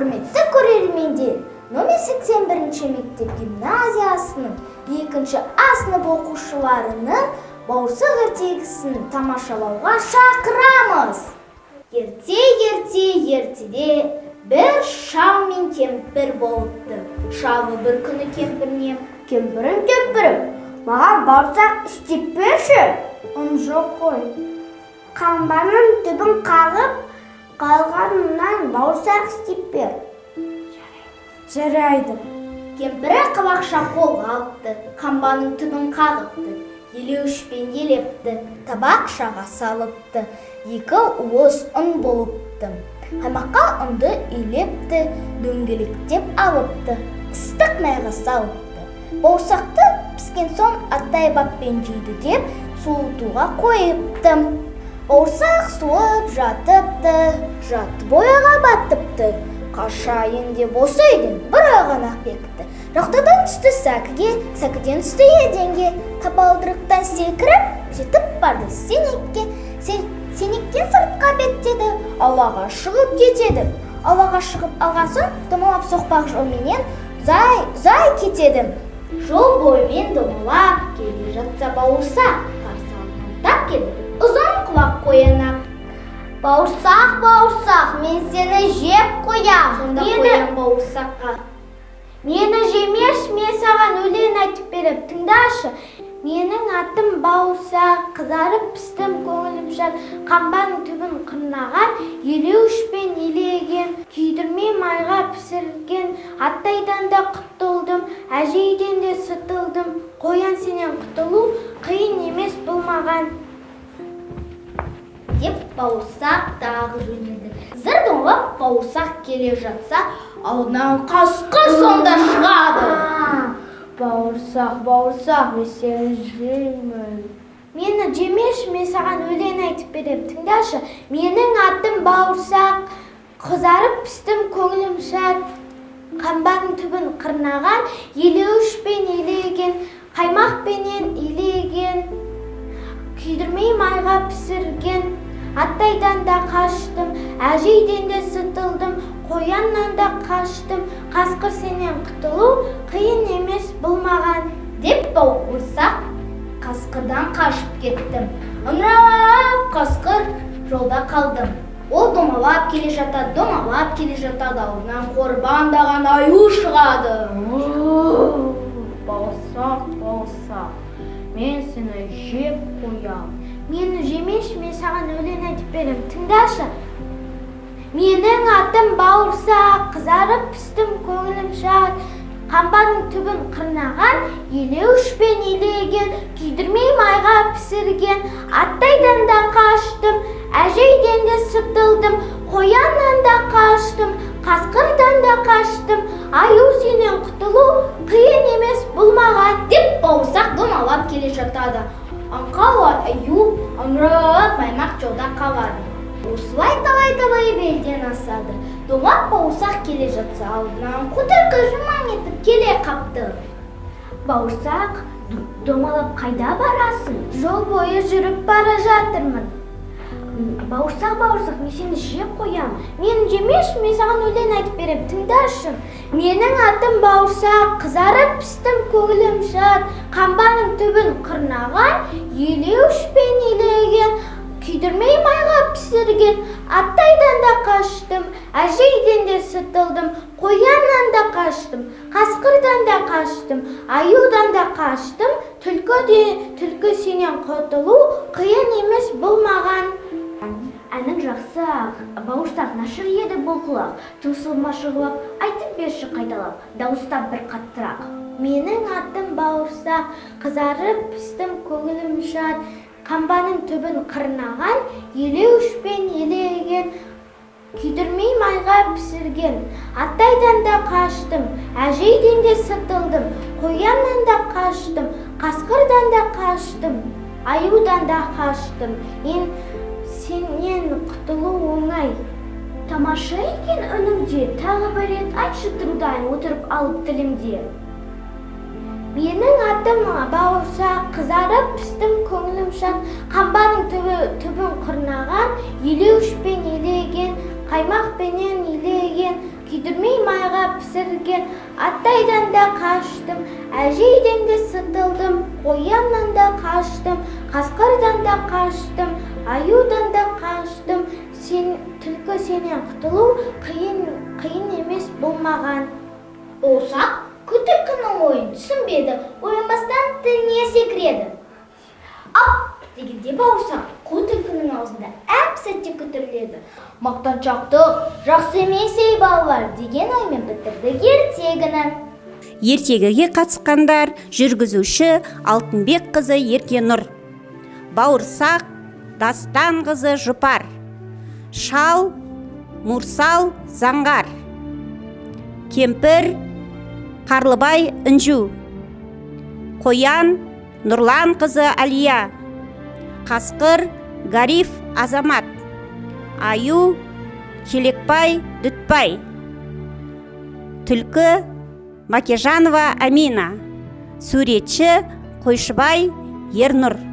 Құрметті көрермендер, номер 81-ші мектеп гимназиясының 2-ші А сынып оқушыларының бауырсақ ертегісін тамашалауға шақырамыз. Ертеде бір шал мен кемпір болыпты. Шалы бір күні кемпіріне: кемпірім, маған бауырсақ істеп берші. Жоқ қой. Қамбаның түбін қағып, қалғанынан бауырсақ істеп бер. Жарайды. Кемпірі қабақша қолға алыпты, қамбаның түбін қағыпты, елеуішпен елепті, табақшаға салыпты, 2 уыс ұн болыпты. Қаймаққа ұнды үйлепті, дөңгелектеп алыпты, ыстық майға салыпты. Бауырсақты піскен соң аттай баппен жейді деп суытуға қойыпты. Бауырсақ суып жатыпты, жатып ойға батыпты. Қашайын деп осы үйден бір ойғанақ бекті. Жоқтадан түсті сәкіге, сәкіден түсті еденге. Табалдырықтан секіріп, жетіп барды сенекке. Сенектен сыртқа беттеді, аулаға шығып кетеді. Аулаға шығып алған соң домалап соқпақ жолменен зай кетеді. Жол бойымен домалап келе жатса бауырсақ, қарсы алдынан тап келді ұзын құлақ қоянақ. Бауырсақ, мен сені жеп қоям. Сонда қоям бауырсаққа: мені жемеш, мен саған өлең айтып беріп тыңдашы. Менің атым бауырсақ, қызарып пістім көңілім шат, қамбаның түбін қырнаған, елеуішпен елеген, күйдірмей майға пісірген, аттайдан да құтылдым, әжейден де сытылдым, қоян сенен құтылу қиын емес болмаған деп бауырсақ дағы жөнелді. Зыр домалап бауырсақ келе жатса, алдынан қасқыр сонда шығады. Бауырсақ, мен сені жеймін. Мені жемеші, мен саған өлең айтып берем тыңдашы. Менің атым бауырсақ, қызарып пістім көңілім шат, қамбаның түбін қырнаған, елеуішпен елеген, қаймақпенен елеген, күйдірмей майға пісірген, аттайдан да қаштым, әжейден де сытылдым, қояннан да қаштым, қасқыр сенен құтылу қиын емес болмаған деп бауырсақ қасқырдан қашып кеттім. Ыңырап қасқыр жолда қалдым. Ол домалап келе жатады, алдынан қорбаңдаған аю шығады. Бауырсақ, мен сені жеп қоям. Мені жемеші, мен саған өлең айтып берем тыңдашы. Менің атым бауырсақ, қызарып пістім көңілім шат, қамбаның түбін қырнаған, елеуішпен елеген, күйдірмей майға пісірген, аттайдан да қаштым, әжейден де сытылдым, қояннан да қаштым, қасқырдан да қаштым, аю сенен құтылу қиын емес болмаған деп бауырсақ домалап келе жатады. Аңқау аю аңырап маймақ жолда қалады. Осылай талай белден асады. Домалап бауырсақ келе жатса, алдынан қотырқы жымаң етіп келе қапты. Бауырсақ, домалап қайда барасың? Жол бойы жүріп бара жатырмын. Бауырсақ, мен сені жеп қоям. Мені жемеші, мен саған өлең айтып берем тыңдашы. Менің атым бауырсақ, қызарып пістім көңілім шат, қамбаның түбін қырнаған, елеуішпен елеген, күйдірмей майға пісірген, аттайдан да қаштым, әжейден де сытылдым, қояннан да қаштым, қасқырдан да қаштым, аюдан да қаштым, түлкі сенен құтылу қиын емес болмаған. Әнің жақсы, бауырсақ нашыр еді бұл құлақ, тұмсылма шығылап, айтып берші қайталап, дауыстап бір қаттырақ. Менің атым бауырсақ, қызарып пістім көңілім шат, қамбаның түбін қырнаған, елеуішпен елеген, күйдірмей майға пісірген, аттайдан да қаштым, әжейден де сытылдым, қояннан да қаштым, қасқырдан да қаштым, аюдан да қаштым, сенен құтылу оңай. Тамаша екен үніңде, тағы бір рет айтшы тыңдайын отырып алып тілімде. Менің атым бауырсақ, қызарып пістім көңілім шат, қамбаның түбін қырнаған, елеуішпен елеген, қаймақпенен елеген, күйдірмей майға пісірген аттайдан да қаштым, әжейден де сытылдым, қояннан да қаштым, қасқырдан да қаштым, аюдан да қаштым. Түлкі сенен құтылу қиын емес болмаған. Болсақ, күтілкінің ойын түсінбеді, ойынбастан тіліне секіреді. Ап! Дегенде бауырсақ, қу түлкінің аузында әп-сәтте күтіріледі. Мақтаншақтық, жақсы емес ей балалар деген оймен бітірді ертегіні. Ертегіге қатысқандар: жүргізуші Алтынбек қызы Еркенұр, бауырсақ Дастан қызы Жұпар, шал Мұрсал Заңғар, кемпір Қарлыбай Інжу, қоян Нұрлан қызы Алия, қасқыр Гариф Азамат, аю Желекбай Дүтбай, түлкі Макежанова Амина, суретші Қойшыбай Ернұр.